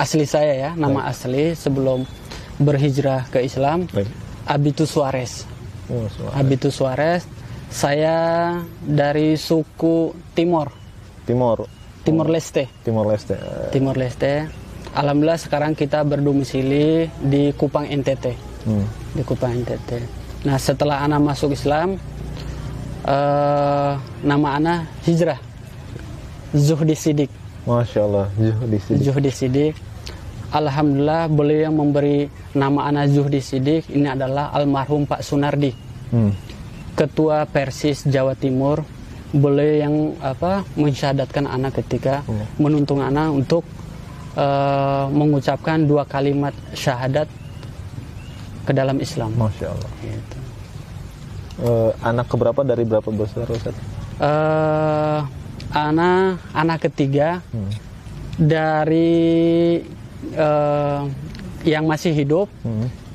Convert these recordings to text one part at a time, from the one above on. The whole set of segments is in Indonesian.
asli saya ya, nama asli sebelum berhijrah ke Islam, Abito Suarez. Abito Suarez. Saya dari suku Timor Leste. Timor Leste. Alhamdulillah sekarang kita berdomisili di Kupang NTT. Di Kupang NTT. Nah, setelah ana masuk Islam, nama ana hijrah. Zuhdi Sidik. Masya Allah, Zuhdi Sidik. Alhamdulillah beliau yang memberi nama ana Zuhdi Sidik ini adalah almarhum Pak Sunardi. Ketua Persis Jawa Timur. Beliau yang mensyahadatkan anak ketika menuntun anak untuk mengucapkan 2 kalimat syahadat ke dalam Islam. Masya Allah. Gitu. Anak keberapa dari berapa besar Ustaz? Anak ketiga dari yang masih hidup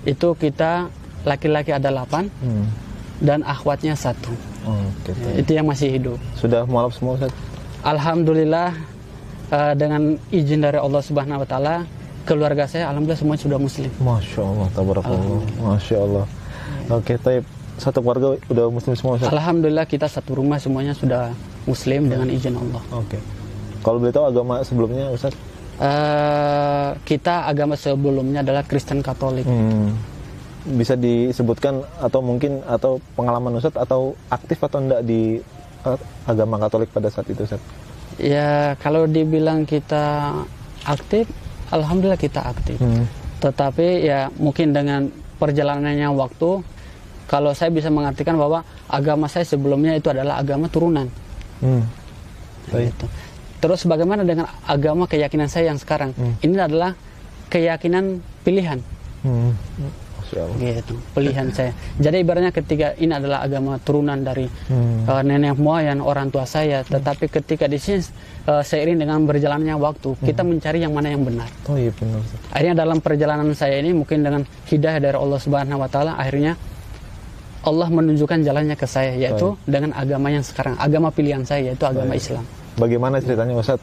itu kita laki-laki ada 8 dan akhwatnya 1. Gitu. Itu yang masih hidup. Sudah mualaf semua Ustaz? Alhamdulillah dengan izin dari Allah Subhanahu Wa Taala keluarga saya alhamdulillah semua sudah muslim. Masya Allah, tabarakallah. Masya Allah. Oke, Taib. Satu keluarga udah muslim semua Ustaz? Alhamdulillah kita satu rumah semuanya sudah muslim dengan izin Allah. Oke. Kalau boleh tahu agama sebelumnya Ustaz? Kita agama sebelumnya adalah Kristen Katolik. Bisa disebutkan atau mungkin atau pengalaman Ustaz atau aktif atau enggak di agama Katolik pada saat itu Ustaz? Ya, kalau dibilang kita aktif, alhamdulillah kita aktif. Tetapi ya mungkin dengan perjalanannya waktu, kalau saya bisa mengartikan bahwa agama saya sebelumnya itu adalah agama turunan. Gitu. Terus bagaimana dengan agama keyakinan saya yang sekarang? Ini adalah keyakinan pilihan. Gitu, pilihan saya. Jadi ibaratnya ketika ini adalah agama turunan dari nenek moyang orang tua saya, tetapi ketika di sini seiring dengan berjalannya waktu, kita mencari yang mana yang benar. Oh iya benar. Akhirnya dalam perjalanan saya ini mungkin dengan hidayah dari Allah Subhanahu Wa Taala, akhirnya Allah menunjukkan jalannya ke saya, yaitu dengan agama yang sekarang, agama pilihan saya, yaitu agama Islam. Bagaimana ceritanya Ustaz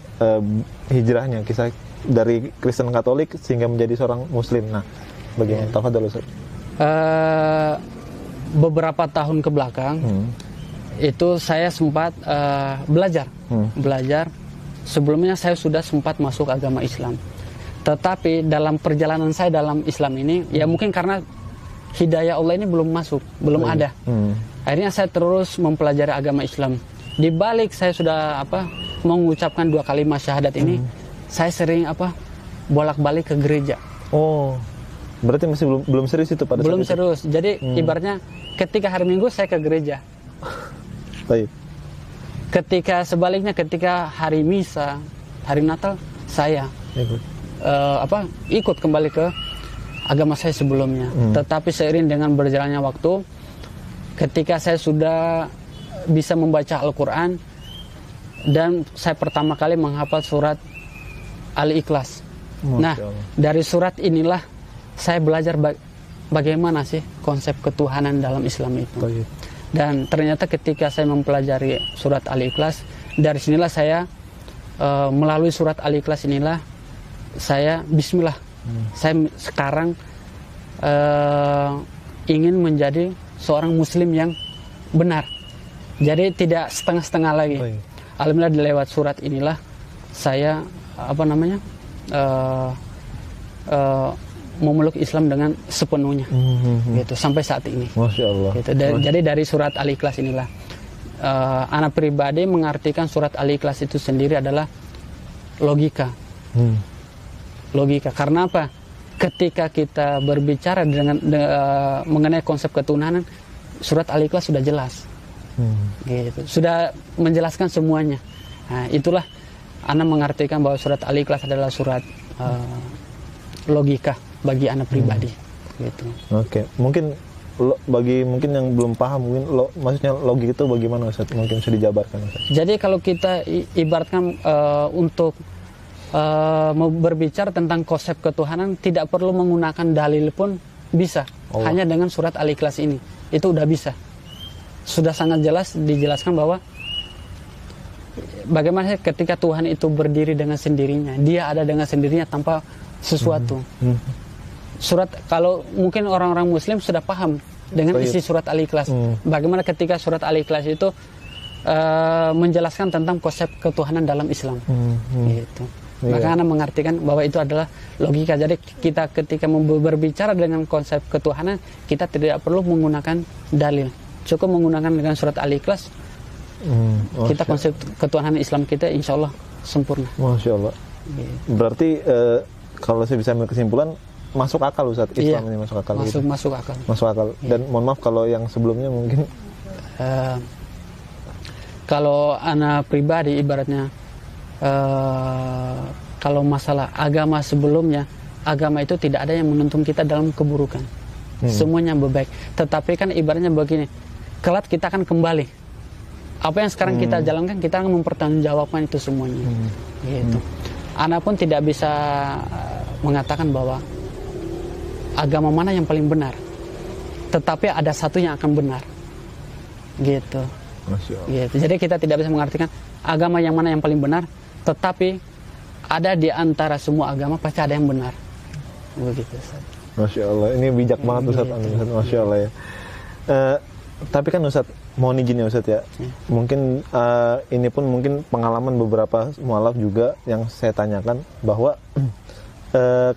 hijrahnya, kisah dari Kristen Katolik sehingga menjadi seorang Muslim? Nah, bagaimana? Tafadhol Ustaz. Beberapa tahun ke belakang itu saya sempat belajar. Sebelumnya saya sudah sempat masuk agama Islam. Tetapi dalam perjalanan saya dalam Islam ini, ya mungkin karena hidayah Allah ini belum masuk, belum ada. Akhirnya saya terus mempelajari agama Islam. Di balik saya sudah mengucapkan 2 kalimat syahadat ini, saya sering bolak-balik ke gereja. Oh, berarti masih belum serius itu pada belum saat itu? serius. Jadi ibaratnya ketika hari Minggu saya ke gereja. Baik. Sebaliknya ketika hari misa, hari Natal saya ikut kembali ke agama saya sebelumnya. Tetapi seiring dengan berjalannya waktu, ketika saya sudah bisa membaca Al-Quran dan saya pertama kali menghafal surat Al-Ikhlas. Nah, dari surat inilah saya belajar bagaimana sih konsep ketuhanan dalam Islam itu. Dan ternyata ketika saya mempelajari surat Al-Ikhlas, dari sinilah saya melalui surat Al-Ikhlas inilah saya bismillah. Saya sekarang ingin menjadi seorang muslim yang benar. Jadi tidak setengah-setengah lagi. Alhamdulillah lewat surat inilah saya memeluk Islam dengan sepenuhnya, gitu sampai saat ini. Masya Allah. Gitu. Jadi dari surat Al-Ikhlas inilah, anak pribadi mengartikan surat Al-Ikhlas itu sendiri adalah logika. Logika. Karena apa? Ketika kita berbicara mengenai konsep ketuhanan, surat Al-Ikhlas sudah jelas. Gitu. Sudah menjelaskan semuanya. Nah, itulah anak mengartikan bahwa surat Al-Ikhlas adalah surat logika bagi anak pribadi. Gitu. Oke. Mungkin bagi yang belum paham, maksudnya logika itu bagaimana Ustaz? Mungkin bisa dijabarkan Ustaz. Jadi kalau kita ibaratkan untuk berbicara tentang konsep ketuhanan, tidak perlu menggunakan dalil pun bisa. Hanya dengan surat Al-Ikhlas ini, itu udah bisa. Sudah sangat jelas dijelaskan bahwa bagaimana ketika Tuhan itu berdiri dengan sendirinya, dia ada dengan sendirinya tanpa sesuatu. Surat, kalau mungkin orang-orang Muslim sudah paham dengan isi surat Al-Ikhlas. Bagaimana ketika surat Al-Ikhlas itu menjelaskan tentang konsep ketuhanan dalam Islam. Gitu. Maka Anda mengartikan bahwa itu adalah logika. Jadi kita ketika berbicara dengan konsep ketuhanan, kita tidak perlu menggunakan dalil. Cukup menggunakan dengan surat Al-Ikhlas. Kita konsep ketuhanan Islam kita insya Allah sempurna. Masya Allah. Gitu. Berarti kalau saya bisa ambil kesimpulan, masuk akal Ustaz, Islam ini masuk akal. Masuk akal. Masuk akal. Dan mohon maaf kalau yang sebelumnya mungkin kalau anak pribadi ibaratnya kalau masalah agama sebelumnya, agama itu tidak ada yang menuntun kita dalam keburukan. Semuanya berbaik. Tetapi kan ibaratnya begini, kelak kita akan kembali. Apa yang sekarang kita jalankan, kita akan mempertanggungjawabkan itu semuanya. Gitu. Anak pun tidak bisa mengatakan bahwa agama mana yang paling benar. Tetapi ada satu yang akan benar. Gitu. Gitu. Jadi kita tidak bisa mengartikan agama yang mana yang paling benar, tetapi ada di antara semua agama pasti ada yang benar. Begitu. Masya Allah, ini bijak banget Ustaz. Masya Allah ya. Tapi kan Ustaz, mohon izin ya Ustaz ya. Mungkin ini pun mungkin pengalaman beberapa mualaf juga yang saya tanyakan bahwa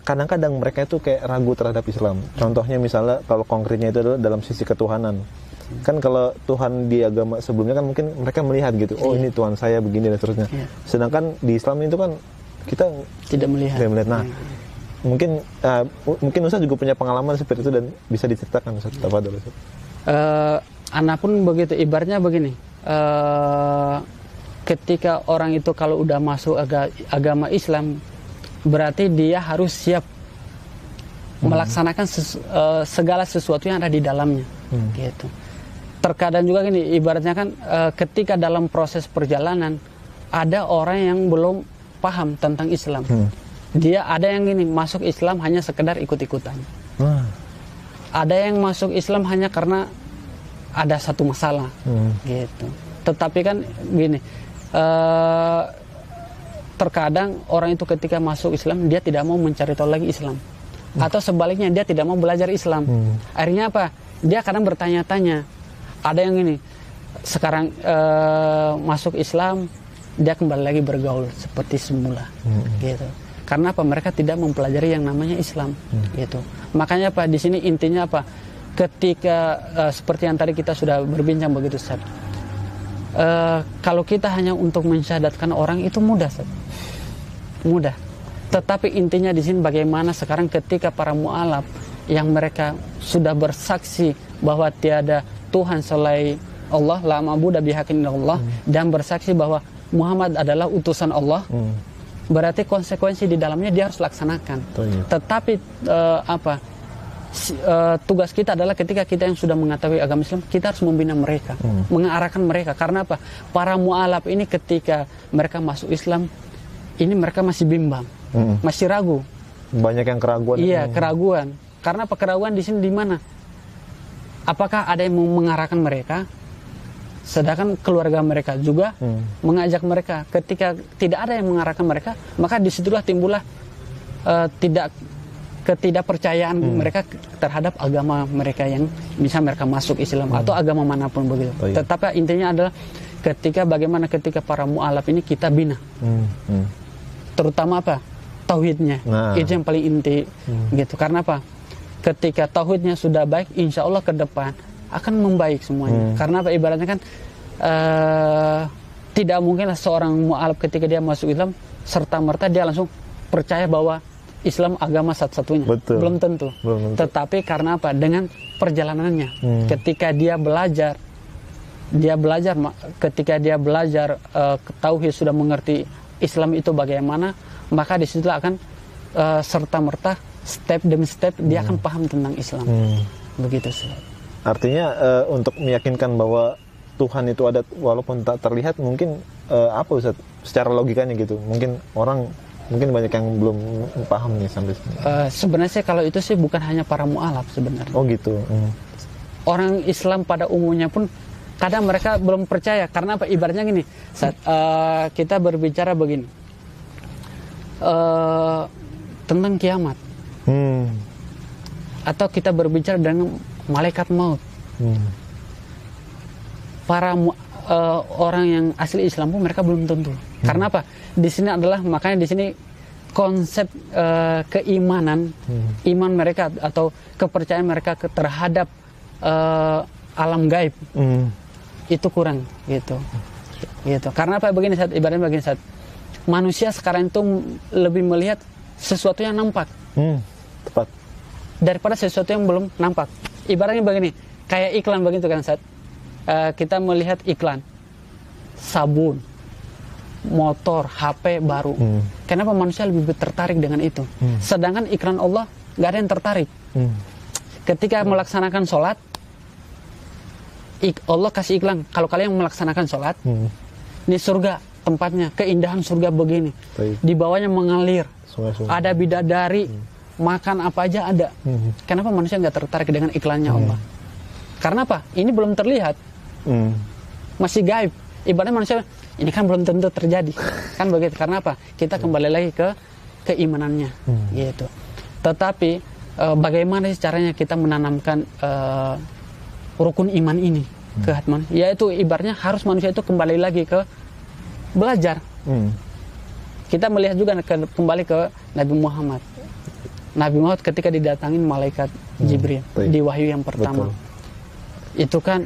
kadang-kadang mereka itu kayak ragu terhadap Islam. Contohnya misalnya kalau konkretnya itu adalah dalam sisi ketuhanan. Kan kalau Tuhan di agama sebelumnya kan mungkin mereka melihat gitu, oh ini Tuhan saya begini dan seterusnya. Sedangkan di Islam itu kan kita tidak melihat. Nah, mungkin Ustaz juga punya pengalaman seperti itu dan bisa diceritakan Ustaz. Tafadhol Ustaz. Anak pun begitu, ibaratnya begini. Ketika orang itu kalau udah masuk agama Islam, berarti dia harus siap melaksanakan segala sesuatu yang ada di dalamnya. Gitu. Terkadang juga gini, ibaratnya kan ketika dalam proses perjalanan ada orang yang belum paham tentang Islam. Dia ada yang gini, masuk Islam hanya sekedar ikut-ikutan. Ada yang masuk Islam hanya karena ada satu masalah. Gitu. Tetapi kan gini, terkadang orang itu ketika masuk Islam dia tidak mau mencari tahu lagi Islam. Atau sebaliknya dia tidak mau belajar Islam. Akhirnya apa? Dia kadang bertanya-tanya. Ada yang ini sekarang masuk Islam, dia kembali lagi bergaul seperti semula, gitu. Karena apa? Mereka tidak mempelajari yang namanya Islam, gitu. Makanya apa? Di sini intinya apa? Ketika seperti yang tadi kita sudah berbincang begitu, Ustaz. Kalau kita hanya untuk mensyahadatkan orang itu mudah, Ustaz. Mudah. Tetapi intinya di sini bagaimana sekarang ketika para mu'alaf yang mereka sudah bersaksi bahwa tiada Tuhan selain Allah, la ma'budu bihaqqin illallah, dan bersaksi bahwa Muhammad adalah utusan Allah, berarti konsekuensi di dalamnya dia harus laksanakan. Tetapi tugas kita adalah ketika kita yang sudah mengetahui agama Islam, kita harus membina mereka, mengarahkan mereka. Karena apa? Para mu'alaf ini ketika mereka masuk Islam, ini mereka masih bimbang, masih ragu. Banyak yang keraguan. Iya, keraguan. Karena apa? Keraguan di sini di mana? Apakah ada yang mengarahkan mereka? Sedangkan keluarga mereka juga mengajak mereka. Ketika tidak ada yang mengarahkan mereka, maka disitulah timbullah ketidakpercayaan mereka terhadap agama mereka yang bisa mereka masuk Islam atau agama manapun begitu. Tetapi intinya adalah bagaimana ketika para mu'alaf ini kita bina. Terutama apa? Tauhidnya. Itu yang paling inti gitu. Karena apa? Ketika tauhidnya sudah baik, insya Allah ke depan akan membaik semuanya. Karena apa? Ibaratnya kan tidak mungkinlah seorang mu'alaf ketika dia masuk Islam serta-merta dia langsung percaya bahwa Islam agama satu-satunya. Belum tentu. Tetapi karena apa? Dengan perjalanannya. Ketika dia belajar, ketika dia belajar tauhid, sudah mengerti Islam itu bagaimana, maka disitu akan serta-merta step demi step dia akan paham tentang Islam. Begitu sih. Artinya untuk meyakinkan bahwa Tuhan itu ada walaupun tak terlihat, mungkin apa Ustaz? Secara logikanya gitu. Mungkin banyak yang belum paham nih sampai sini. Sebenarnya kalau itu sih bukan hanya para mu'alaf sebenarnya. Oh gitu. Orang Islam pada umumnya pun kadang mereka belum percaya. Karena apa? Ibaratnya gini, saat kita berbicara begini tentang kiamat, atau kita berbicara dengan malaikat maut, para orang yang asli Islam pun mereka belum tentu. Karena apa? Di sini adalah, makanya di sini konsep keimanan, iman mereka atau kepercayaan mereka terhadap alam gaib itu kurang gitu. Karena apa? Begini, saat ibaratnya begini, saat manusia sekarang itu lebih melihat sesuatu yang nampak tepat daripada sesuatu yang belum nampak. Ibaratnya begini, kayak iklan begitu kan, saat kita melihat iklan sabun, motor, HP baru. Kenapa manusia lebih tertarik dengan itu? Sedangkan iklan Allah gak ada yang tertarik. Ketika melaksanakan sholat, Allah kasih iklan, kalau kalian melaksanakan sholat, ini surga tempatnya, keindahan surga begini. Di bawahnya mengalir, ada bidadari, makan apa aja ada. Kenapa manusia gak tertarik dengan iklannya Allah? Karena apa? Ini belum terlihat, masih gaib. Ibaratnya manusia, ini kan belum tentu terjadi, kan begitu. Karena apa? Kita kembali lagi ke keimanannya, gitu. Tetapi bagaimana sih caranya kita menanamkan rukun iman ini ke hati manusia? Yaitu ibaratnya harus manusia itu kembali lagi ke belajar. Kita melihat juga kembali ke Nabi Muhammad. Nabi Muhammad ketika didatangin malaikat Jibril di wahyu yang pertama, itu kan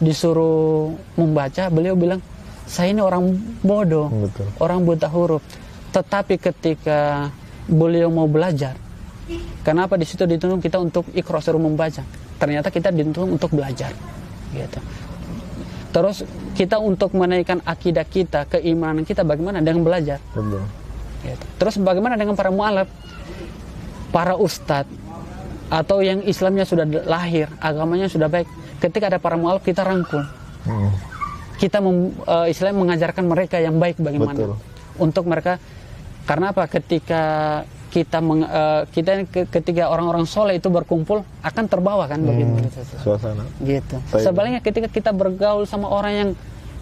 disuruh membaca, beliau bilang, saya ini orang bodoh, orang buta huruf. Tetapi ketika beliau mau belajar, kenapa di situ dituntut kita untuk iqra, suruh membaca? Ternyata kita dituntut untuk belajar, gitu. Terus kita untuk menaikkan akidah kita, keimanan kita, bagaimana dengan belajar? Gitu. Terus bagaimana dengan para mu'alaf, para ustadz, atau yang Islamnya sudah lahir, agamanya sudah baik? Ketika ada para mu'alaf, kita rangkul. Kita istilahnya mengajarkan mereka yang baik bagaimana. Untuk mereka, karena apa? Ketika ketika orang-orang soleh itu berkumpul, akan terbawa kan begitu. Suasana. Gitu. Sebaliknya ketika kita bergaul sama orang yang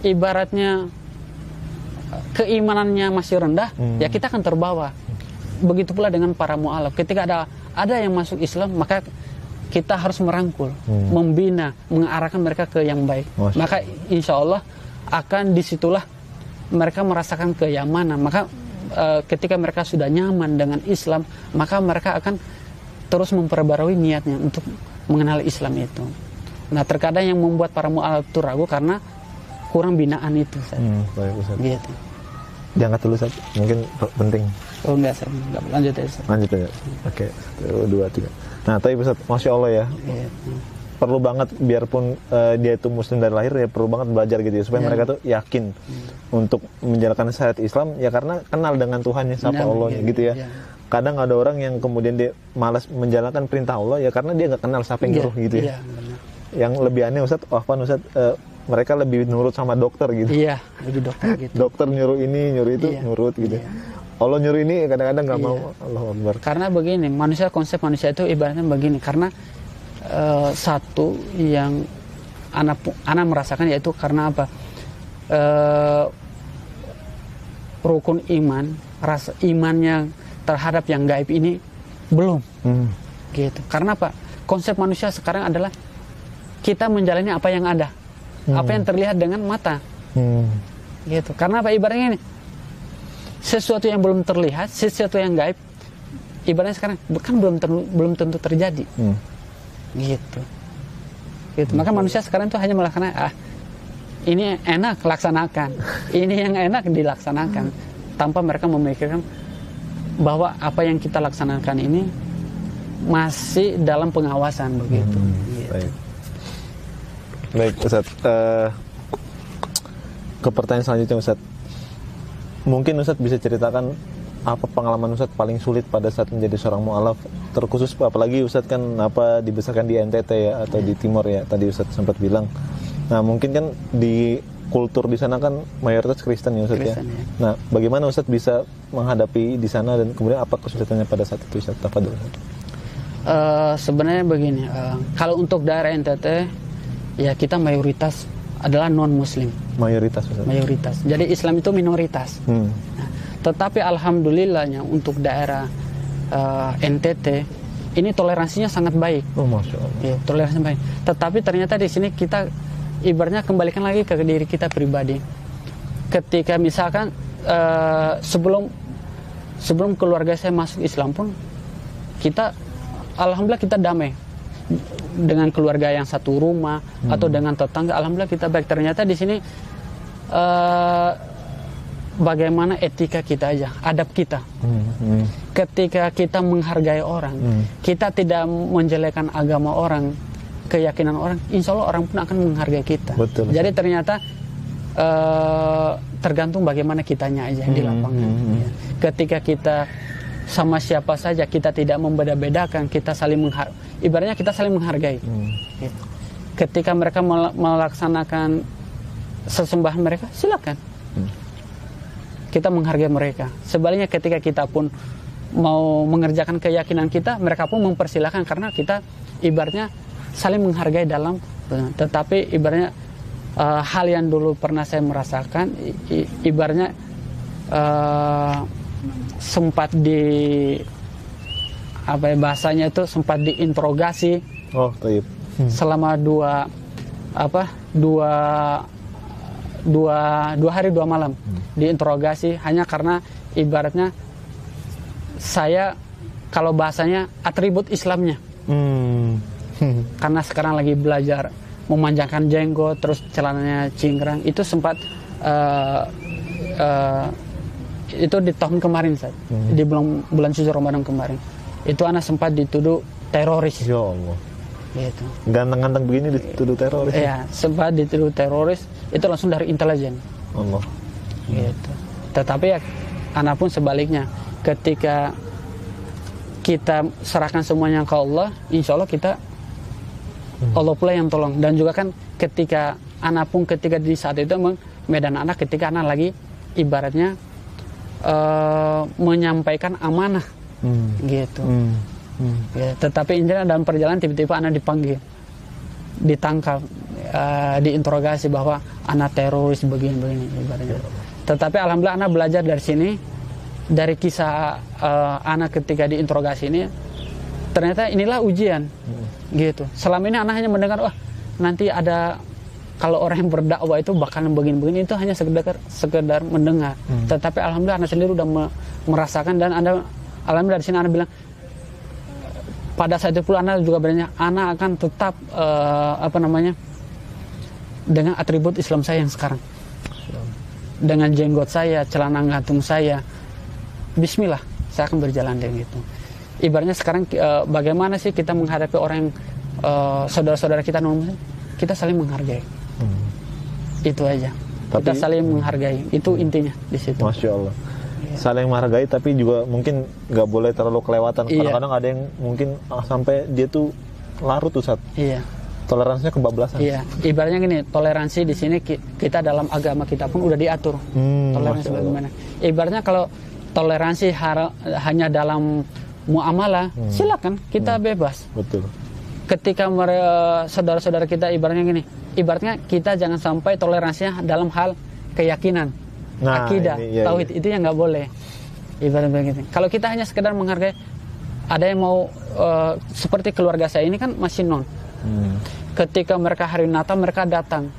ibaratnya keimanannya masih rendah, ya kita akan terbawa. Begitu pula dengan para mu'alaf. Ketika ada yang masuk Islam, maka kita harus merangkul, membina, mengarahkan mereka ke yang baik. Maka insya Allah akan disitulah mereka merasakan kenyamanan. Maka ketika mereka sudah nyaman dengan Islam, maka mereka akan terus memperbarui niatnya untuk mengenal Islam itu. Nah, terkadang yang membuat para mu'alaf itu ragu karena kurang binaan itu. Baik, Ustaz. Gitu. Diangkat dulu, Ustaz. Mungkin penting. Oh enggak, lanjut aja. Lanjut aja. Oke, 1, 2, 3. Nah, tapi Ustaz, Masya Allah ya. Perlu banget, biarpun dia itu muslim dari lahir, ya perlu banget belajar gitu ya, supaya mereka tuh yakin untuk menjalankan syariat Islam, ya karena kenal dengan Tuhannya, siapa Allahnya gitu ya. Kadang ada orang yang kemudian dia malas menjalankan perintah Allah, ya karena dia nggak kenal siapa yang nyuruh gitu ya. Yang lebih aneh Ustaz, mereka lebih nurut sama dokter gitu. Iya, lebih dokter gitu. Dokter nyuruh ini, nyuruh itu, nurut gitu. Allah nyuruh ini kadang-kadang nggak mau. Allahu Akbar. Karena begini, konsep manusia itu ibaratnya begini, karena satu yang anak merasakan, yaitu karena apa? Rukun iman, rasa imannya terhadap yang gaib ini belum. Gitu. Karena apa? Konsep manusia sekarang adalah kita menjalani apa yang ada, apa yang terlihat dengan mata. Gitu. Karena apa? Ibaratnya ini, sesuatu yang belum terlihat, sesuatu yang gaib, ibaratnya sekarang kan belum tentu terjadi. Gitu. Maka manusia sekarang itu hanya melaksanakan, ini enak laksanakan, ini yang enak dilaksanakan, tanpa mereka memikirkan bahwa apa yang kita laksanakan ini masih dalam pengawasan begitu. Baik, Ustaz. Ke pertanyaan selanjutnya, Ustaz. Mungkin Ustaz bisa ceritakan apa pengalaman Ustaz paling sulit pada saat menjadi seorang mu'alaf, terkhusus apalagi Ustaz kan dibesarkan di NTT ya, atau di Timor ya, tadi Ustaz sempat bilang. Nah, mungkin kan di kultur di sana kan mayoritas Kristen ya Ustaz ya. Nah, bagaimana Ustaz bisa menghadapi di sana, dan kemudian apa kesulitannya pada saat itu Ustaz? Tafadhol. Sebenarnya begini, kalau untuk daerah NTT ya kita mayoritas adalah non Muslim. Mayoritas. Mayoritas. Jadi Islam itu minoritas. Nah, tetapi alhamdulillahnya untuk daerah NTT ini toleransinya sangat baik. Oh, Masya Allah. Ya, toleransinya baik. Tetapi ternyata di sini kita ibaratnya kembalikan lagi ke diri kita pribadi. Ketika misalkan sebelum keluarga saya masuk Islam pun kita alhamdulillah kita damai dengan keluarga yang satu rumah atau dengan tetangga, alhamdulillah kita baik. Ternyata di sini bagaimana etika kita aja, adab kita. Ketika kita menghargai orang, kita tidak menjelekkan agama orang, keyakinan orang, insya Allah orang pun akan menghargai kita. Betul. Jadi ternyata tergantung bagaimana kitanya aja di lapangan. Ketika kita sama siapa saja, kita tidak membeda-bedakan, kita saling ibaratnya kita saling menghargai. Gitu. Ketika mereka melaksanakan sesembahan mereka, silakan. Kita menghargai mereka. Sebaliknya ketika kita pun mau mengerjakan keyakinan kita, mereka pun mempersilahkan karena kita ibaratnya saling menghargai dalam. Tetapi ibaratnya hal yang dulu pernah saya merasakan, ibaratnya sempat bahasanya itu sempat diinterogasi. Oh, taib. Selama dua hari 2 malam diinterogasi hanya karena ibaratnya saya kalau bahasanya atribut Islamnya. Karena sekarang lagi belajar memanjangkan jenggot, terus celananya cingkrang, itu sempat itu di tahun kemarin Ustaz. Di bulan suci Ramadan kemarin. Itu anak sempat dituduh teroris. Ya Allah. Gitu. Ganteng-ganteng begini dituduh teroris. Iya, sempat dituduh teroris, itu langsung dari intelijen. Allah. Gitu. Tetapi ya anak pun sebaliknya, ketika kita serahkan semuanya ke Allah, insya Allah kita Allah pula yang tolong. Dan juga kan ketika anak pun ketika di saat itu memang medan anak ketika anak lagi ibaratnya menyampaikan amanah gitu. Ya, tetapi intinya dalam perjalanan tiba-tiba anak dipanggil, ditangkap, diinterogasi bahwa anak teroris begini ibaratnya. Tetapi alhamdulillah anak belajar dari sini, dari kisah anak ketika diinterogasi ini, ternyata inilah ujian gitu. Selama ini anak hanya mendengar, wah nanti ada kalau orang yang berdakwah itu bakalan begini-begini, itu hanya sekedar mendengar. Tetapi alhamdulillah anak sendiri udah merasakan, dan alhamdulillah dari sini anak bilang pada saat itu pula anak juga berani, anak akan tetap dengan atribut Islam saya yang sekarang, dengan jenggot saya, celana gantung saya, bismillah saya akan berjalan dengan itu. Ibaratnya sekarang bagaimana sih kita menghadapi orang yang saudara-saudara kita non-Muslim, kita saling menghargai. Itu aja. Tapi, kita saling menghargai. Itu intinya di situ. Masya Allah. Saling menghargai, tapi juga mungkin nggak boleh terlalu kelewatan. Kadang-kadang ada yang mungkin sampai dia tuh larut tuh saat. Iya. Toleransinya kebablasan. Iya. Ibaratnya gini, toleransi di sini kita dalam agama kita pun udah diatur. Toleransi bagaimana? Ibaratnya kalau toleransi hanya dalam muamalah, silakan kita bebas. Betul. Ketika saudara-saudara kita ibaratnya kita jangan sampai toleransinya dalam hal keyakinan, akidah, tauhid, itu yang nggak boleh. Ibaratnya begitu. Kalau kita hanya sekedar menghargai, ada yang mau seperti keluarga saya ini kan masih non. Ketika mereka hari Natal mereka datang,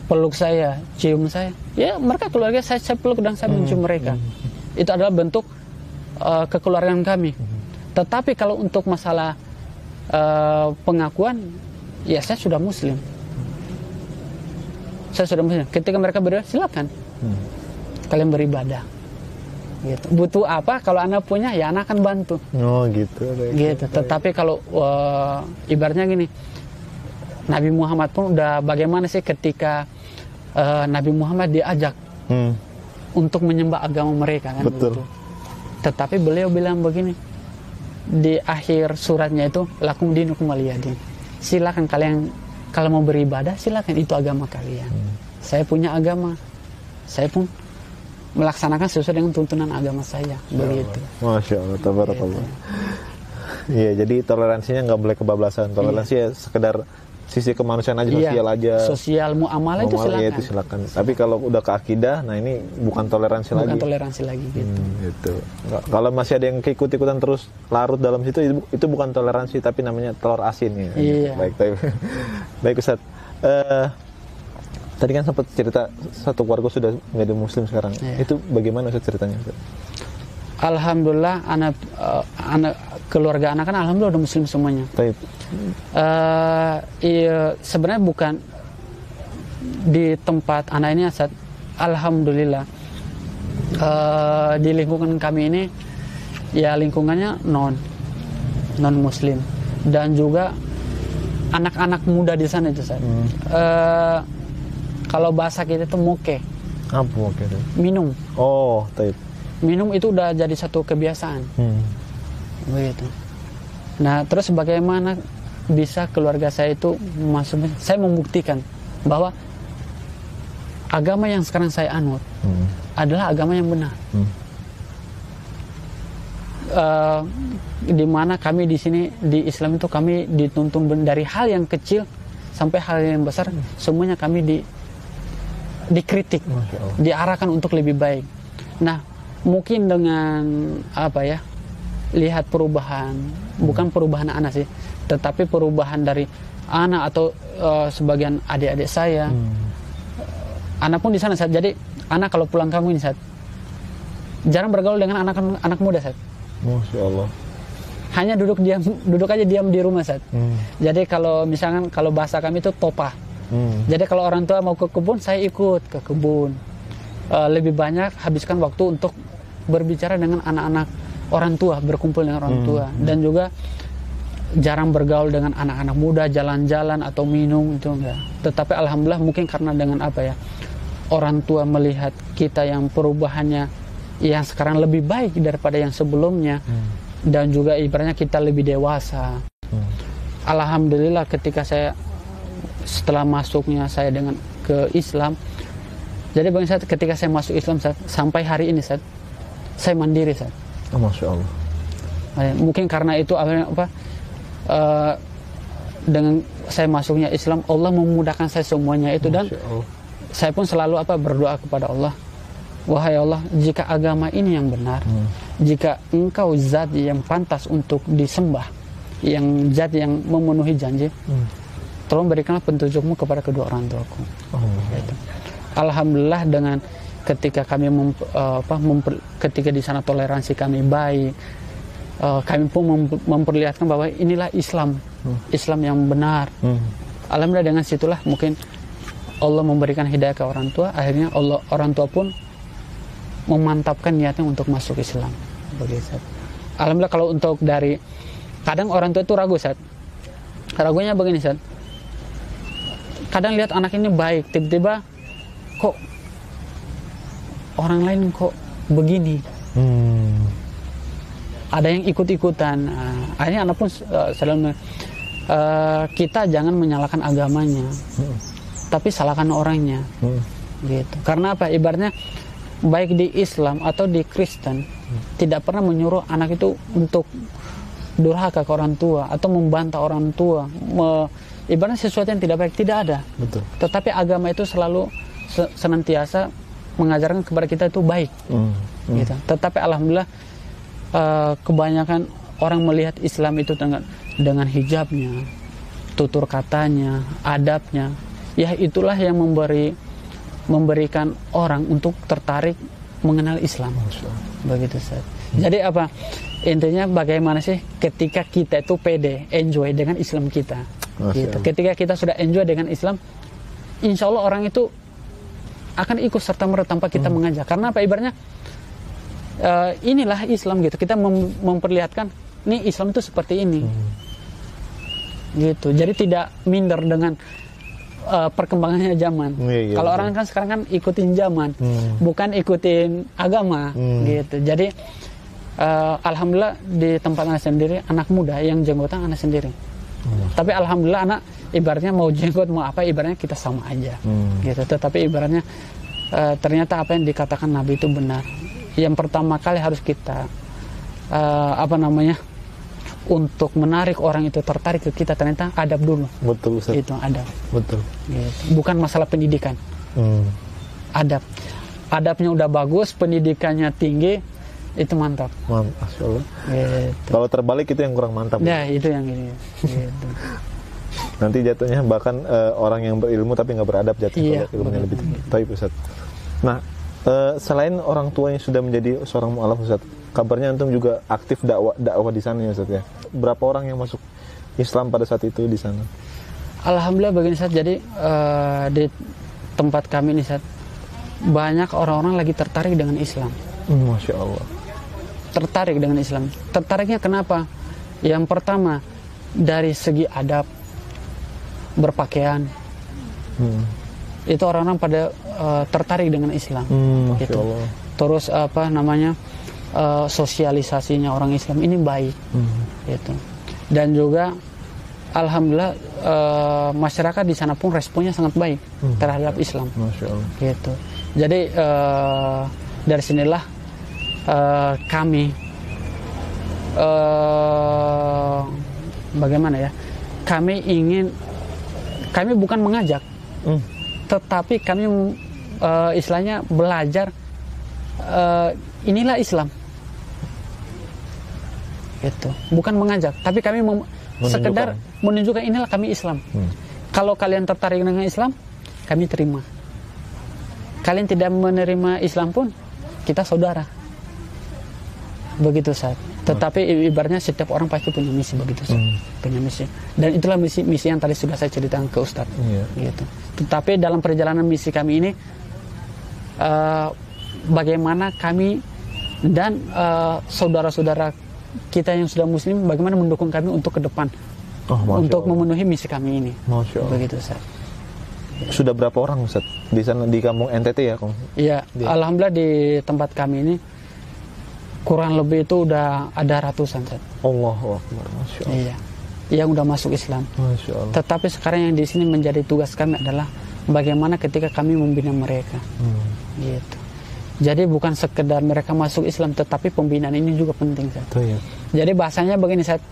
peluk saya, cium saya, ya mereka keluarga saya peluk dan saya mencium mereka. Itu adalah bentuk kekeluargaan kami. Tetapi kalau untuk masalah pengakuan, ya saya sudah Muslim. Saya sudah Muslim. Ketika mereka beribadah, silakan kalian beribadah. Gitu. Butuh apa? Kalau anak punya, ya anak akan bantu. Oh gitu. Gitu. Tetapi kalau ibaratnya gini, Nabi Muhammad pun udah bagaimana sih ketika Nabi Muhammad diajak untuk menyembah agama mereka kan? Betul. Begitu. Tetapi beliau bilang begini di akhir suratnya itu, lakum dinukum waliyadin. Silakan kalian kalau mau beribadah, silakan, itu agama kalian. Saya punya agama, saya pun melaksanakan sesuai dengan tuntunan agama saya. Begitu. Masya Allah, tabarakallah. Iya, jadi toleransinya nggak boleh kebablasan. Toleransi ya sekedar sisi kemanusiaan aja, sosial aja. Sosial muamalah itu silakan. Ya, itu silakan. Tapi kalau udah ke akidah, nah ini bukan toleransi lagi. Bukan toleransi lagi gitu. Gitu. Kalau masih ada yang ikut-ikutan terus larut dalam situ, itu bukan toleransi, tapi namanya telur asin ya. Iya. Baik Ustaz. Tadi kan sempat cerita satu keluarga sudah menjadi muslim sekarang. Iya. Itu bagaimana Ustaz ceritanya? Alhamdulillah keluarga anak kan alhamdulillah udah muslim semuanya. Baik. Iya, sebenarnya bukan di tempat anak ini Ustaz. Alhamdulillah di lingkungan kami ini ya lingkungannya non muslim dan juga anak-anak muda di sana itu Ustaz. Kalau bahasa kita itu moke. Apa moke itu? Minum. Oh, taib. Minum itu udah jadi satu kebiasaan. Begitu. Nah, terus bagaimana bisa keluarga saya itu masuk? Saya membuktikan bahwa agama yang sekarang saya anut adalah agama yang benar. Di mana kami di sini di Islam itu kami dituntun dari hal yang kecil sampai hal yang besar, semuanya kami dikritik, diarahkan untuk lebih baik. Nah, mungkin dengan lihat perubahan, bukan perubahan anak sih, tetapi perubahan dari anak atau sebagian adik-adik saya. Anak pun di sana Ustaz. Jadi anak kalau pulang kampung ini Ustaz, jarang bergaul dengan anak muda Ustaz. Masya Allah. Hanya duduk aja diam di rumah Ustaz. Jadi kalau misalkan kalau bahasa kami itu topah. Jadi kalau orang tua mau ke kebun, saya ikut ke kebun. Lebih banyak habiskan waktu untuk berbicara dengan anak-anak orang tua, berkumpul dengan orang tua, dan juga jarang bergaul dengan anak-anak muda, jalan-jalan atau minum itu enggak. Tetapi alhamdulillah mungkin karena dengan orang tua melihat kita yang perubahannya yang sekarang lebih baik daripada yang sebelumnya, dan juga ibaratnya kita lebih dewasa. Alhamdulillah ketika setelah masuknya saya dengan ke Islam, jadi bagi saya ketika saya masuk Islam sampai hari ini saya mandiri Oh, Masya Allah. Mungkin karena itu dengan saya masuknya Islam, Allah memudahkan saya semuanya itu. Dan saya pun selalu berdoa kepada Allah, wahai Allah, jika agama ini yang benar, jika engkau zat yang pantas untuk disembah, yang zat yang memenuhi janji, tolong berikanlah petunjukmu kepada kedua orang tuaku. Alhamdulillah dengan ketika kami ketika di sana toleransi kami baik, kami pun memperlihatkan bahwa inilah Islam, Islam yang benar. Alhamdulillah dengan situlah mungkin Allah memberikan hidayah ke orang tua, akhirnya orang tua pun memantapkan niatnya untuk masuk Islam. Begitu. Alhamdulillah kalau untuk dari kadang orang tua itu ragu ragunya begini kadang lihat anak ini baik, tiba-tiba kok orang lain kok begini, ada yang ikut-ikutan. Akhirnya anak pun selalu kita jangan menyalahkan agamanya, tapi salahkan orangnya, gitu. Karena ibaratnya baik di Islam atau di Kristen tidak pernah menyuruh anak itu untuk durhaka ke orang tua atau membantah orang tua, ibaratnya sesuatu yang tidak baik, tidak ada. Betul. Tetapi agama itu selalu senantiasa mengajarkan kepada kita itu baik, gitu. Tetapi alhamdulillah kebanyakan orang melihat Islam itu dengan hijabnya, tutur katanya, adabnya, ya itulah yang memberikan orang untuk tertarik mengenal Islam. Begitu Ustaz. Jadi intinya bagaimana sih ketika kita itu pede, enjoy dengan Islam kita, gitu. Ketika kita sudah enjoy dengan Islam, insya Allah orang itu akan ikut serta merta tanpa kita mengajak. Karena ibaratnya inilah Islam, gitu. Kita memperlihatkan nih Islam itu seperti ini, gitu. Jadi tidak minder dengan perkembangannya zaman. Kalau orang kan sekarang kan ikutin zaman, bukan ikutin agama, gitu. Jadi alhamdulillah di tempat anak sendiri, anak muda yang jenggotan anak sendiri. Tapi alhamdulillah anak ibaratnya mau jenggot mau ibaratnya kita sama aja, gitu. Tetapi ibaratnya ternyata apa yang dikatakan Nabi itu benar. Yang pertama kali harus kita untuk menarik orang itu tertarik ke kita ternyata adab dulu. Betul, Ustaz. Itu adab. Betul. Gitu. Bukan masalah pendidikan. Adab. Adabnya udah bagus, pendidikannya tinggi, itu mantap. Masya Allah. Gitu. Kalau terbalik itu yang kurang mantap. Ya, itu yang ini. Gitu. Nanti jatuhnya bahkan orang yang berilmu tapi nggak beradab jatuhnya, kalau ilmunya lebih tinggi. Baik, Ustaz. Nah, selain orang tua yang sudah menjadi seorang mu'alaf, Ustaz, kabarnya antum juga aktif dakwah di sana ya, Ustaz ya. Berapa orang yang masuk Islam pada saat itu di sana? Alhamdulillah begini, Ustaz. Jadi di tempat kami ini, Ustaz, banyak orang-orang lagi tertarik dengan Islam. Masya Allah. Tertarik dengan Islam. Tertariknya kenapa? Yang pertama, dari segi adab, berpakaian. Itu orang-orang pada tertarik dengan Islam. Masya gitu. Allah. Terus apa namanya, sosialisasinya orang Islam ini baik. Gitu. Dan juga alhamdulillah masyarakat di sana pun responnya sangat baik terhadap Islam. Masya Allah. Gitu. Jadi dari sinilah kami bagaimana ya? Kami bukan mengajak, tetapi kami istilahnya belajar inilah Islam. Gitu. Bukan mengajak, tapi kami sekedar menunjukkan inilah kami Islam. Kalau kalian tertarik dengan Islam, kami terima. Kalian tidak menerima Islam pun, kita saudara. Begitu, Ustaz. Tetapi ibaratnya setiap orang pasti punya misi, begitu, Ustaz. Punya misi. Dan itulah misi yang tadi sudah saya ceritakan ke Ustaz. Gitu. Tetapi dalam perjalanan misi kami ini, bagaimana kami dan saudara-saudara kita yang sudah Muslim, bagaimana mendukung kami untuk ke depan, untuk memenuhi misi kami ini. Masya Allah. Begitu, Ustaz. Sudah berapa orang, Ustaz, di sana di kampung NTT ya, Kong? Iya, alhamdulillah di tempat kami ini kurang lebih itu udah ada ratusan, Ustaz. Allahu Akbar, Masya Allah. Iya, yang udah masuk Islam. Masya Allah. Tetapi sekarang yang di sini menjadi tugas kami adalah bagaimana ketika kami membina mereka. Gitu. Jadi bukan sekedar mereka masuk Islam, tetapi pembinaan ini juga penting, Ustaz. Iya. Jadi bahasanya begini, Ustaz.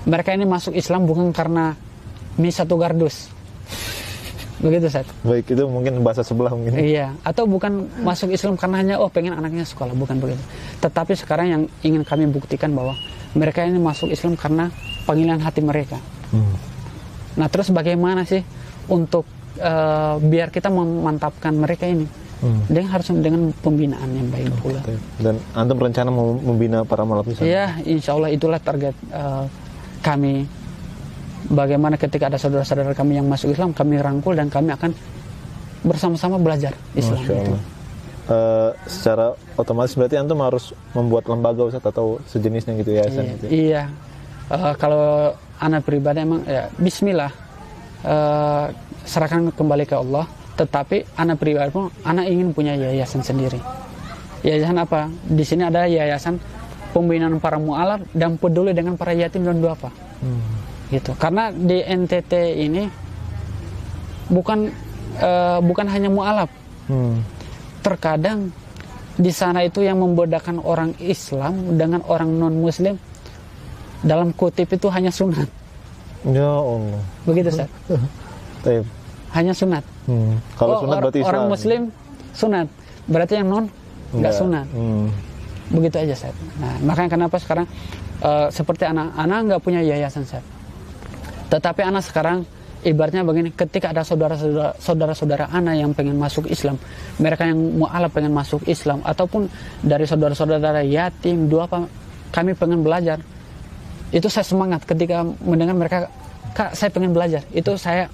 Mereka ini masuk Islam bukan karena mie satu gardus. Begitu, Ustaz. Baik, itu mungkin bahasa sebelah mungkin. Iya, atau bukan masuk Islam karena hanya pengen anaknya sekolah, bukan begitu. Tetapi sekarang yang ingin kami buktikan bahwa mereka ini masuk Islam karena panggilan hati mereka. Nah, terus bagaimana sih untuk biar kita memantapkan mereka ini? Dengan harus dengan pembinaan yang baik pula. Dan antum rencana mau membina para mu'alaf di sana? Iya, insya Allah itulah target kami. Bagaimana ketika ada saudara-saudara kami yang masuk Islam, kami rangkul dan kami akan bersama-sama belajar Islam. Masya Allah. Secara otomatis berarti antum harus membuat lembaga, Ustaz, atau sejenisnya gitu ya? Gitu. Iya. Kalau anak pribadi emang ya Bismillah, serahkan kembali ke Allah. Tetapi anak pribadi pun anak ingin punya yayasan sendiri. Yayasan apa? Di sini ada yayasan pembinaan para mu'alaf dan peduli dengan para yatim dan duafa. Gitu. Karena di NTT ini bukan hanya mu'alaf. Terkadang di sana itu yang membedakan orang Islam dengan orang non Muslim dalam kutip itu hanya sunat. Ya Allah. Begitu, Ustaz. Hanya sunat. Kalau sunat berarti Islam. Orang Muslim sunat, berarti yang non nggak sunat. Begitu aja, Ustaz. Nah, makanya kenapa sekarang seperti anak nggak punya yayasan, Ustaz. Tetapi anak sekarang ibaratnya begini, ketika ada saudara-saudara anak yang pengen masuk Islam, mereka yang mu'alaf pengen masuk Islam, ataupun dari saudara-saudara yatim, duafa, kami pengen belajar. Itu saya semangat ketika mendengar mereka, Kak, saya pengen belajar. Itu saya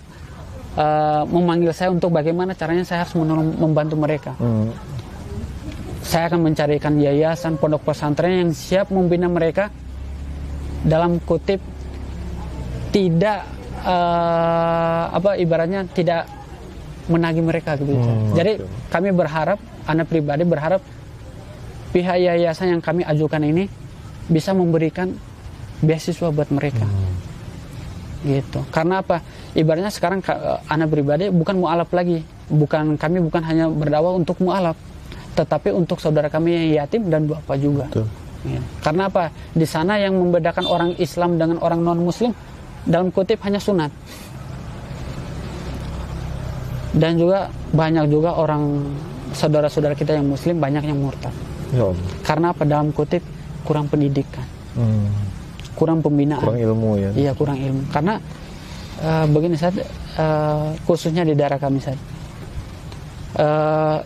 memanggil saya untuk bagaimana caranya saya harus membantu mereka. Saya akan mencarikan yayasan, pondok pesantren yang siap membina mereka dalam kutip tidak ibaratnya tidak menagih mereka gitu. Jadi kami berharap, anak pribadi berharap pihak yayasan yang kami ajukan ini bisa memberikan beasiswa buat mereka. Gitu. Karena apa? Ibaratnya sekarang anak pribadi bukan mu'alaf lagi. Kami bukan hanya berdakwah untuk mu'alaf, tetapi untuk saudara kami yang yatim dan duafa juga. Ya. Karena apa? Di sana yang membedakan orang Islam dengan orang non-Muslim dalam kutip hanya sunat. Dan juga banyak juga orang saudara-saudara kita yang Muslim banyak yang murtad. Ya. Karena apa? Dalam kutip kurang pendidikan, kurang pembinaan, kurang ilmu ya. Iya, kurang ilmu. Karena begini saat khususnya di daerah kami saat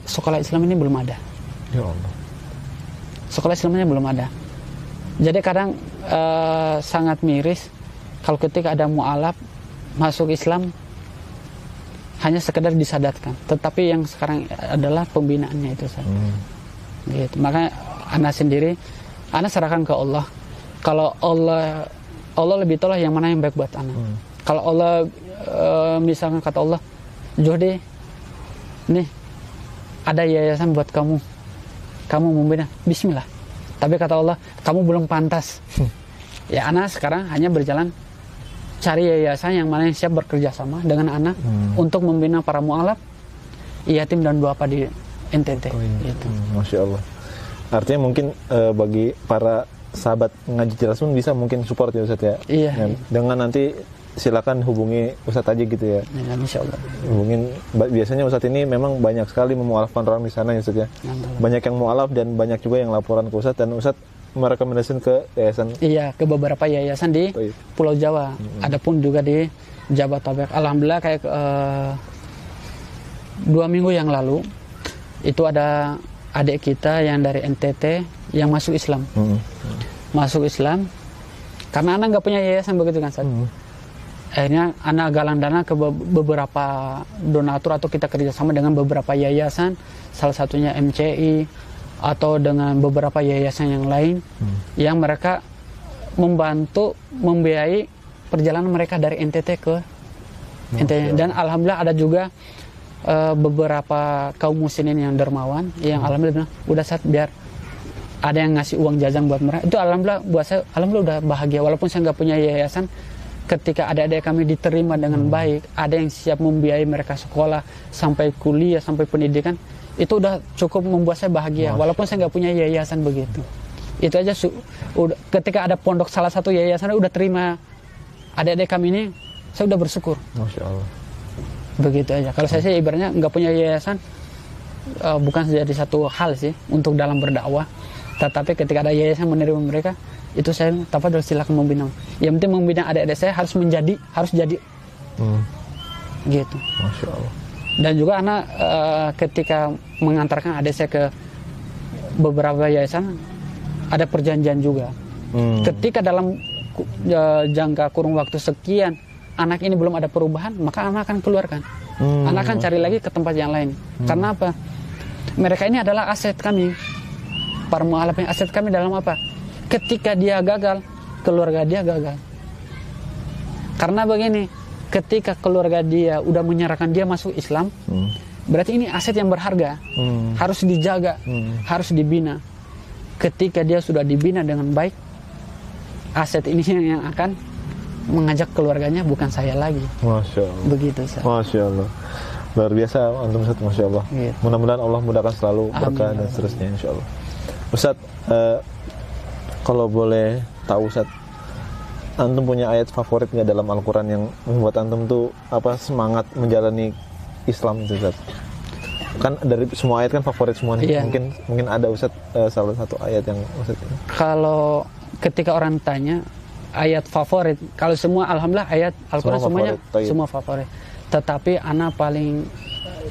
sekolah Islam ini belum ada. Ya Allah. Sekolah Islamnya belum ada. Jadi kadang sangat miris kalau ketika ada mu'alaf masuk Islam hanya sekedar disadatkan. Tetapi yang sekarang adalah pembinaannya itu saja. Gitu. Makanya anak sendiri, anak serahkan ke Allah. Kalau Allah lebih tahu lah yang mana yang baik buat anak. Kalau Allah misalkan kata Allah, Jodi, nih ada yayasan buat kamu membina, bismillah. Tapi kata Allah, kamu belum pantas. Ya anak sekarang hanya berjalan cari yayasan yang mana yang siap bekerja sama dengan anak untuk membina para mu'alaf, yatim dan duafa di NTT. Gitu. Masya Allah. Artinya mungkin bagi para sahabat ngaji Ciraos pun bisa mungkin support ya Ustadz ya. Iya. Dengan nanti silakan hubungi Ustadz aja gitu ya. Ya, Insya Allah. Hubungin, biasanya Ustadz ini memang banyak sekali memualafkan orang di sana ya Ustadz ya. Banyak yang mualaf dan banyak juga yang laporan ke Ustadz, dan Ustadz merekomendasikan ke yayasan. Iya, ke beberapa yayasan di Pulau Jawa. Adapun juga di Jabodetabek. Alhamdulillah kayak 2 minggu yang lalu itu ada adik kita yang dari NTT yang masuk Islam. Masuk Islam karena anak nggak punya yayasan begitu kan Ustadz. Akhirnya anak galang dana ke beberapa donatur atau kita kerjasama dengan beberapa yayasan, salah satunya MCI atau dengan beberapa yayasan yang lain yang mereka membantu membiayai perjalanan mereka dari NTT ke NTT. Dan alhamdulillah ada juga beberapa kaum muslimin yang dermawan yang alhamdulillah udah saat biar ada yang ngasih uang jajan buat mereka. Itu alhamdulillah buat saya alhamdulillah udah bahagia, walaupun saya nggak punya yayasan. Ketika adik-adik kami diterima dengan baik, ada yang siap membiayai mereka sekolah sampai kuliah, sampai pendidikan, itu udah cukup membuat saya bahagia. Walaupun saya nggak punya yayasan begitu. Itu aja ketika ada pondok salah satu yayasan udah terima adik-adik kami ini, saya udah bersyukur. Masya Allah. Begitu aja. Kalau saya sih ibaratnya nggak punya yayasan, bukan jadi satu hal sih untuk dalam berdakwah. Tetapi ketika ada yayasan menerima mereka, itu saya tafadhol silakan membina. Yang penting membina adik-adik saya harus jadi. Gitu. Masya Allah. Dan juga anak ketika mengantarkan adik saya ke beberapa yayasan ada perjanjian juga. Ketika dalam jangka kurun waktu sekian anak ini belum ada perubahan, maka anak akan keluarkan. Anak akan cari lagi ke tempat yang lain. Karena apa? Mereka ini adalah aset kami. Para mu'alaf yang aset kami dalam apa? Ketika dia gagal, keluarga dia gagal. Karena begini, ketika keluarga dia udah menyerahkan dia masuk Islam, berarti ini aset yang berharga, harus dijaga, harus dibina. Ketika dia sudah dibina dengan baik, aset ini yang akan mengajak keluarganya, bukan saya lagi. Masya Allah. Begitu Ustaz. Masya Allah. Luar biasa antum Ustaz, Masya Allah. Gitu. Mudah-mudahan Allah mudahkan selalu berkah dan seterusnya insya Allah. Ustaz, kalau boleh tahu Ustaz, antum punya ayat favorit nggak dalam Al-Quran yang membuat antum tuh semangat menjalani Islam itu Ustaz? Kan dari semua ayat kan favorit semua nih. Iya. Mungkin ada Ustaz salah satu ayat yang Ustaz ini. Kalau ketika orang tanya ayat favorit, kalau semua alhamdulillah ayat Al-Quran semuanya semua favorit. Tetapi anak paling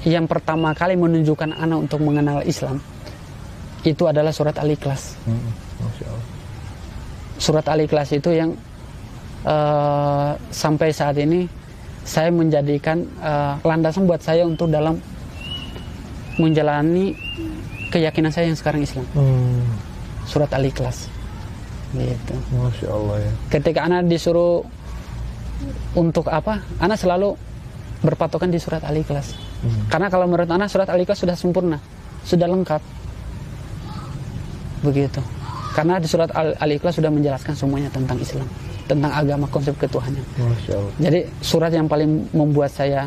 yang pertama kali menunjukkan anak untuk mengenal Islam itu adalah surat Al-Ikhlas. Masya Allah. Surat Al-Ikhlas itu yang sampai saat ini saya menjadikan landasan buat saya untuk dalam menjalani keyakinan saya yang sekarang Islam. Surat Al-Ikhlas. Gitu. Masya Allah ya. Ketika anak disuruh untuk apa, anak selalu berpatokan di surat Al-Ikhlas. Karena kalau menurut anak surat Al-Ikhlas sudah sempurna, sudah lengkap. Begitu. Karena di surat Al-Ikhlas sudah menjelaskan semuanya tentang Islam, tentang agama, konsep ketuhanan. Masya Allah. Jadi surat yang paling membuat saya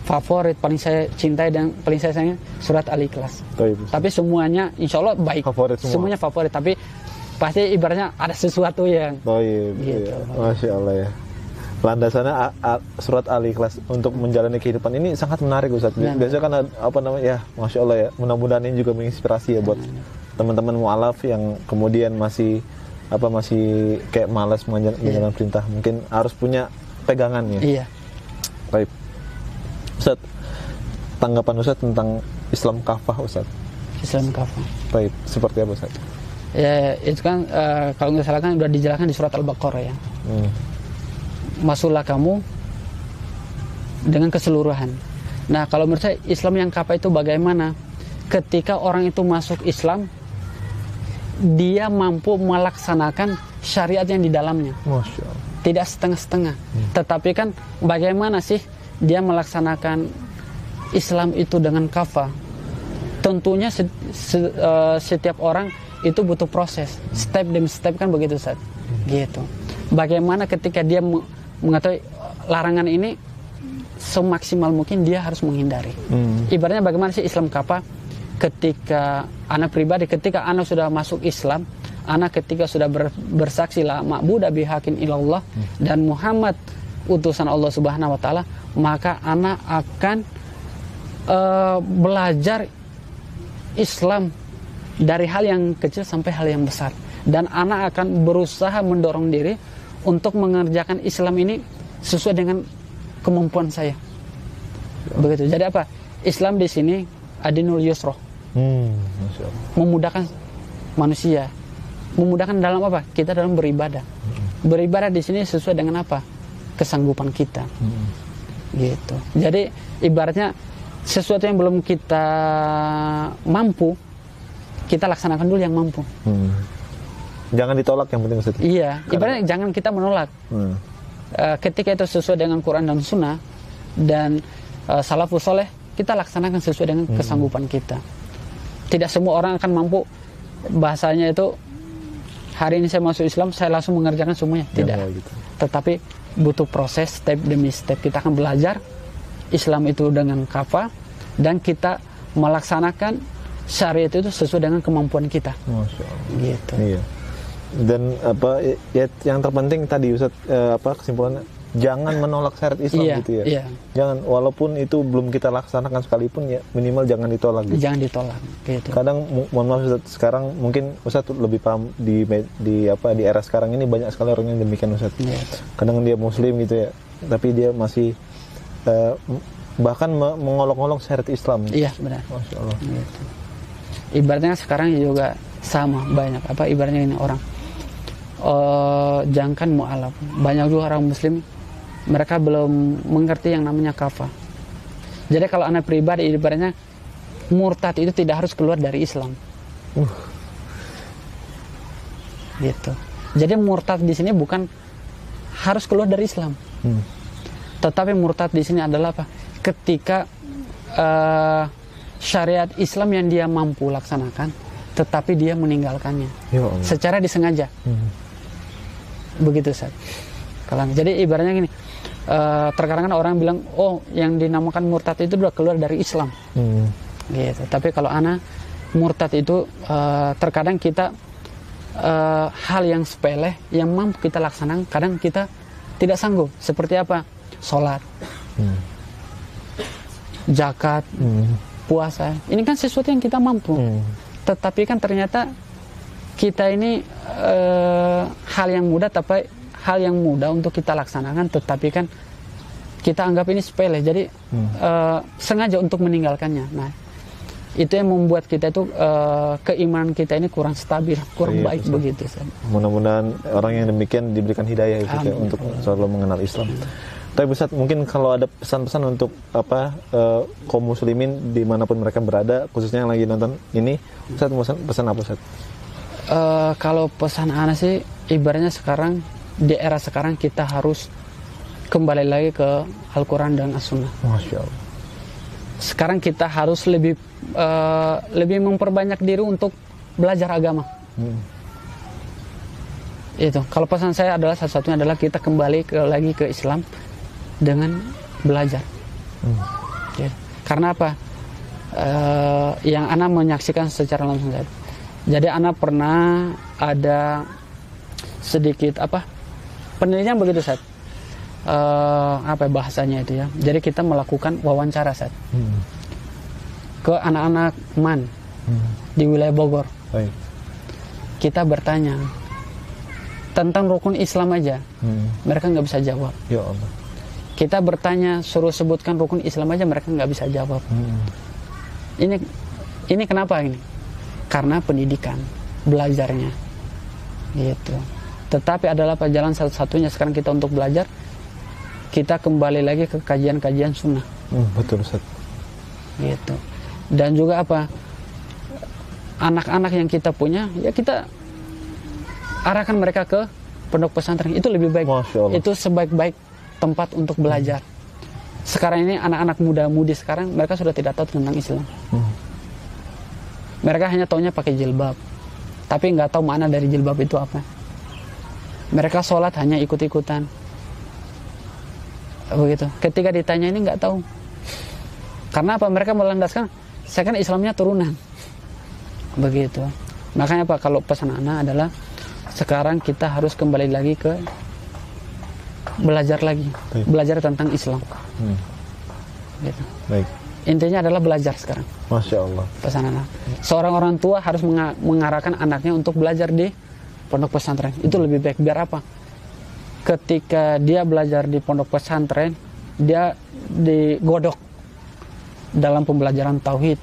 favorit, paling saya cintai dan paling saya sayang surat Al-Ikhlas. Tapi semuanya insya Allah baik, favorit semua. Semuanya favorit, tapi pasti ibaratnya ada sesuatu yang gitu. Masya Allah ya. Landasannya surat Al-Ikhlas untuk menjalani kehidupan ini sangat menarik Ustaz. Biasanya kan Masya Allah ya. Mudah-mudahan ini juga menginspirasi ya buat teman-teman mu'alaf yang kemudian masih kayak malas menjalankan perintah. Mungkin harus punya pegangan ya. Iya. Baik. Ustaz, tanggapan Ustaz tentang Islam kafah Ustaz. Islam kafah. Baik, seperti apa Ustaz? Ya itu kan kalau nggak salah kan sudah dijelaskan di surat Al-Baqarah ya. Masuklah kamu dengan keseluruhan. Nah kalau menurut saya Islam yang kafah itu bagaimana? Ketika orang itu masuk Islam, dia mampu melaksanakan syariat yang di dalamnya. Masya Allah. Tidak setengah-setengah. Tetapi kan bagaimana sih dia melaksanakan Islam itu dengan kafah? Tentunya setiap orang itu butuh proses, step demi step kan begitu Ustaz. Gitu. Bagaimana ketika dia mengetahui larangan ini, semaksimal mungkin dia harus menghindari. Ibaratnya bagaimana sih Islam kafah? Ketika anak pribadi, ketika anak sudah masuk Islam, anak ketika sudah bersaksi la ma'budu bihaqqin illallah dan Muhammad utusan Allah Subhanahu wa taala, maka anak akan belajar Islam dari hal yang kecil sampai hal yang besar, dan anak akan berusaha mendorong diri untuk mengerjakan Islam ini sesuai dengan kemampuan saya. Begitu. Jadi apa? Islam di sini adinul yusra. Memudahkan manusia. Memudahkan dalam apa? Kita dalam beribadah. Beribadah di sini sesuai dengan apa? Kesanggupan kita. Gitu. Jadi ibaratnya sesuatu yang belum kita mampu, kita laksanakan dulu yang mampu. Jangan ditolak yang penting Ustaz. Iya, ibaratnya jangan kita menolak. Ketika itu sesuai dengan Quran dan Sunnah dan salafus soleh, kita laksanakan sesuai dengan kesanggupan kita. Tidak semua orang akan mampu, bahasanya itu hari ini saya masuk Islam, saya langsung mengerjakan semuanya. Tidak. Gitu. Tetapi butuh proses step demi step. Kita akan belajar Islam itu dengan kafah, dan kita melaksanakan syariat itu sesuai dengan kemampuan kita. Masya Allah. Gitu. Iya. Dan yang terpenting tadi Ustaz, kesimpulannya jangan menolak syariat Islam gitu ya. Iya. Jangan, walaupun itu belum kita laksanakan sekalipun ya, minimal jangan ditolak gitu. Jangan ditolak gitu. Kadang mohon maaf Ustaz, sekarang mungkin Ustaz lebih paham di era sekarang ini banyak sekali orang yang demikian Ustaz. Iya. Kadang dia muslim gitu ya, tapi dia masih bahkan mengolok-olok syariat Islam. Iya, benar. Masya Allah. Gitu. Ibaratnya sekarang juga sama banyak ibaratnya ini orang jangankan mu'alaf, banyak juga orang muslim mereka belum mengerti yang namanya kafah. Jadi kalau anak pribadi ibaratnya murtad itu tidak harus keluar dari Islam. Gitu. Jadi murtad di sini bukan harus keluar dari Islam. Tetapi murtad di sini adalah apa? Ketika syariat Islam yang dia mampu laksanakan, tetapi dia meninggalkannya secara disengaja. Begitu Ustaz. Jadi ibaratnya gini, terkadang kan orang bilang, oh yang dinamakan murtad itu sudah keluar dari Islam. Gitu. Tapi kalau anak murtad itu terkadang kita hal yang sepele yang mampu kita laksanakan, kadang kita tidak sanggup. Seperti apa? Sholat, zakat, puasa. Ini kan sesuatu yang kita mampu. Tetapi kan ternyata kita ini hal yang mudah, tapi hal yang mudah untuk kita laksanakan, tetapi kan kita anggap ini sepele. Jadi sengaja untuk meninggalkannya. Nah, itu yang membuat kita itu keimanan kita ini kurang stabil, kurang baik begitu. Mudah-mudahan orang yang demikian diberikan hidayah itu ya, untuk selalu mengenal Islam. Tapi Ustaz, mungkin kalau ada pesan-pesan untuk kaum muslimin dimanapun mereka berada, khususnya yang lagi nonton ini, Ustaz mau pesan apa Ustaz? Kalau pesan anak sih, ibaratnya sekarang di era sekarang kita harus kembali lagi ke Al-Quran dan As-Sunnah. Masya Allah. Sekarang kita harus lebih memperbanyak diri untuk belajar agama. Itu. Kalau pesan saya adalah satu-satunya adalah kita kembali lagi ke Islam dengan belajar. Ya. Karena apa? Yang Ana menyaksikan secara langsung. Jadi Ana pernah ada sedikit penelitian begitu, Ustaz. Bahasanya itu ya. Jadi kita melakukan wawancara, Ustaz. Ke anak-anak MAN di wilayah Bogor. Baik. Kita bertanya tentang rukun Islam aja, mereka nggak bisa jawab. Ya Allah. Kita bertanya, suruh sebutkan rukun Islam aja, mereka nggak bisa jawab. Ini kenapa ini? Karena pendidikan, belajarnya, gitu. Tetapi adalah jalan satu-satunya sekarang kita untuk belajar. Kita kembali lagi ke kajian-kajian sunnah. Betul, Ustaz. Gitu. Dan juga anak-anak yang kita punya, ya kita arahkan mereka ke pondok pesantren. Itu lebih baik. Itu sebaik-baik tempat untuk belajar. Sekarang ini anak-anak muda-mudi sekarang, mereka sudah tidak tahu tentang Islam. Mereka hanya taunya pakai jilbab, tapi nggak tahu makna dari jilbab itu apa. Mereka sholat hanya ikut-ikutan. Begitu. Ketika ditanya ini nggak tahu. Karena apa? Mereka melandaskan, saya kan Islamnya turunan. Begitu. Makanya apa? Kalau pesan Ana adalah sekarang kita harus kembali lagi ke belajar lagi. Baik. Belajar tentang Islam. Gitu. Baik. Intinya adalah belajar sekarang. Masya Allah. Pesan Ana. Seorang orang tua harus mengarahkan anaknya untuk belajar di pondok pesantren. Itu lebih baik. Biar apa? Ketika dia belajar di pondok pesantren, dia digodok dalam pembelajaran tauhid,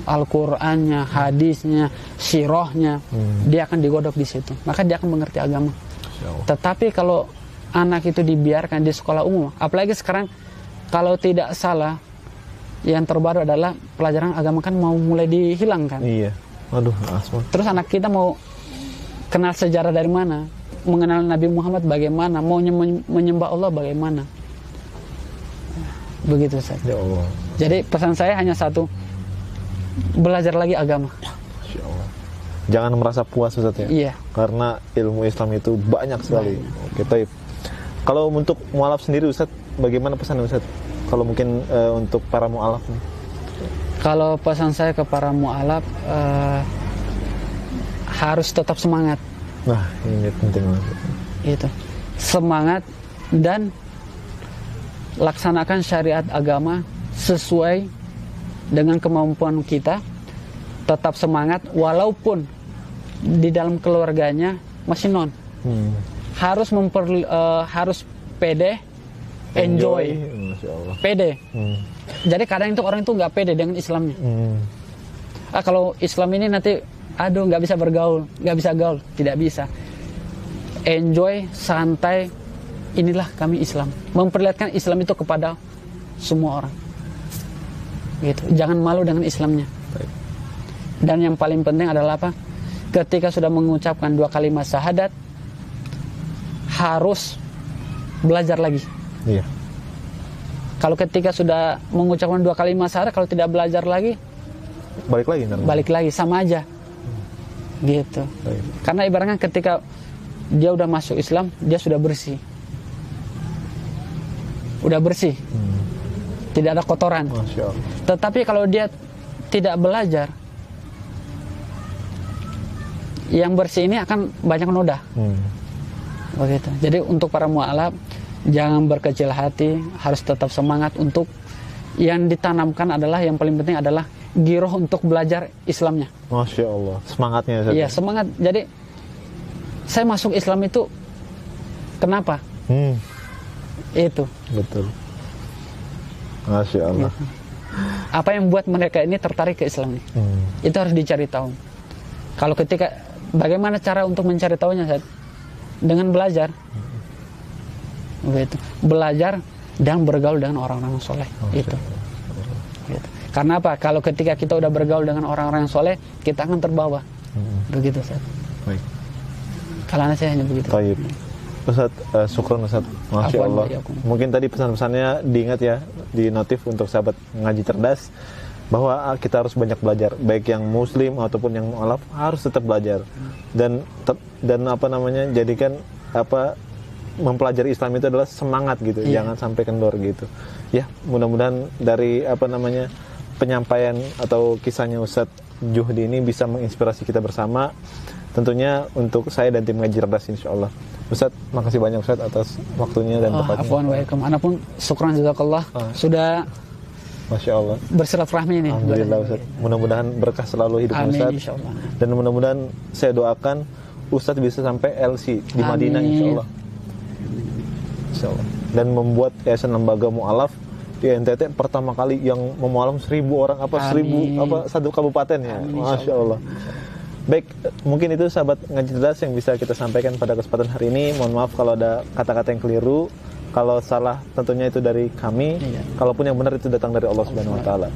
Al-Qur'annya, hadisnya, sirahnya, dia akan digodok di situ. Maka dia akan mengerti agama. Tetapi kalau anak itu dibiarkan di sekolah umum, apalagi sekarang kalau tidak salah, yang terbaru adalah pelajaran agama kan mau mulai dihilangkan. Iya. Aduh, asma. Terus anak kita mau kenal sejarah dari mana? Mengenal Nabi Muhammad bagaimana? Mau menyembah Allah bagaimana? Begitu saja. Ya Allah. Jadi pesan saya hanya satu, belajar lagi agama. Masya Allah. Jangan merasa puas, Ustaz ya. Iya. Karena ilmu Islam itu banyak sekali. Oke, taib. Kalau untuk mu'alaf sendiri, Ustaz, bagaimana pesan Ustaz? Kalau mungkin untuk para mu'alaf nih. Kalau pesan saya ke para mu'alaf, harus tetap semangat. Nah, ini penting banget. Itu. Semangat dan laksanakan syariat agama sesuai dengan kemampuan kita. Tetap semangat walaupun di dalam keluarganya masih non. Harus harus pede, enjoy. Masya Allah. Pede. Jadi kadang itu orang itu nggak pede dengan Islamnya. Kalau Islam ini nanti, aduh nggak bisa bergaul, nggak bisa gaul, tidak bisa. Enjoy, santai. Inilah kami Islam. Memperlihatkan Islam itu kepada semua orang. Gitu. Jangan malu dengan Islamnya. Baik. Dan yang paling penting adalah apa? Ketika sudah mengucapkan 2 kalimat syahadat, harus belajar lagi. Iya. Kalau ketika sudah mengucapkan 2 kalimat syahadat, kalau tidak belajar lagi, balik lagi sama aja. Gitu. Baik. Karena ibaratnya ketika dia udah masuk Islam, dia sudah bersih. Udah bersih. Tidak ada kotoran. Masya Allah. Tetapi kalau dia tidak belajar, yang bersih ini akan banyak noda. Begitu. Jadi untuk para mu'alaf, jangan berkecil hati, harus tetap semangat untuk yang ditanamkan adalah, yang paling penting adalah giroh untuk belajar Islamnya. Masya Allah. Semangatnya. Iya, semangat. Jadi saya masuk Islam itu kenapa? Itu. Betul. Masya Allah. Gitu. Apa yang buat mereka ini tertarik ke Islam nih? Itu harus dicari tahu. Kalau ketika, bagaimana cara untuk mencari tahunya, Ustaz? Dengan belajar. Gitu. Belajar dan bergaul dengan orang-orang soleh. Itu. Gitu. Karena apa? Kalau ketika kita udah bergaul dengan orang-orang yang soleh, kita akan terbawa. Begitu, Ustaz. Baik. Kalau saya hanya begitu. Taib. Ustaz, syukron Ustaz. Masya Allah. Mungkin tadi pesan-pesannya diingat ya, di notif untuk sahabat ngaji cerdas, bahwa kita harus banyak belajar, baik yang muslim ataupun yang mu'alaf harus tetap belajar. Dan jadikan mempelajari Islam itu adalah semangat gitu, jangan sampai kendor gitu. Ya, mudah-mudahan dari penyampaian atau kisahnya Ustadz Juhdi ini bisa menginspirasi kita bersama. Tentunya untuk saya dan tim Ngaji Cerdas insyaallah. Ustadz, makasih banyak Ustadz atas waktunya dan tempatnya. Afwan wa iyakum. Anapun syukran jazakallah sudah Masya Allah bersilaturahmi ini. Alhamdulillah Ustadz. Mudah-mudahan berkah selalu hidup Ustadz. Insyaallah. Dan mudah-mudahan saya doakan Ustadz bisa sampai LC di Madinah insyaallah. Insyaallah. Dan membuat yayasan lembaga mu'alaf di NTT pertama kali yang memualaf 1.000 orang satu kabupaten ya. Masya Allah. Baik, mungkin itu sahabat Ngaji Cerdas yang bisa kita sampaikan pada kesempatan hari ini. Mohon maaf kalau ada kata-kata yang keliru. Kalau salah tentunya itu dari kami. Kalaupun yang benar itu datang dari Allah Subhanahu wa taala.